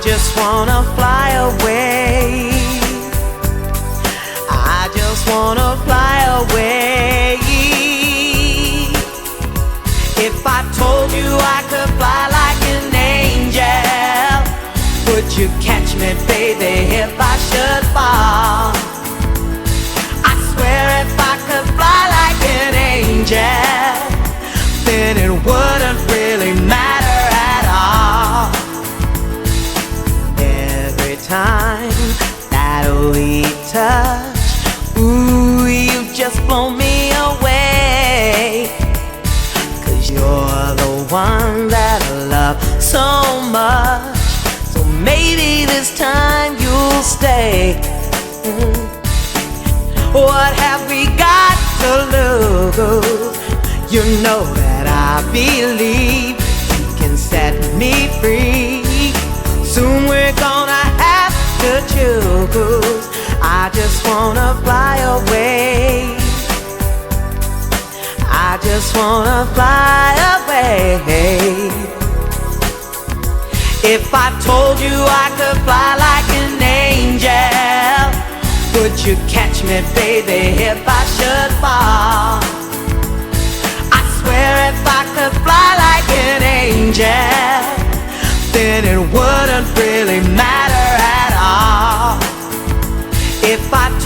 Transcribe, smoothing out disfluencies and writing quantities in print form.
just wanna fly away. I just wanna fly away. If I told you I could fly like an angel, would you catch me, baby, if I should fall? I swear if I could fly like an angel, then it wouldn't really matter at all. Every time that we touch, ooh, you just blow me away. 'Cause you're the one that I love so much. So maybe this time you'll stay. What have we got to lose? You know that I believe you can set me free. Soon we're gonna have to choose. I just wanna fly away. I just wanna fly away. If I told you I could fly like an angel, would you catch me, baby, if I should fall? I swear if I could fly like an angel, then it wouldn't really matter at all. If I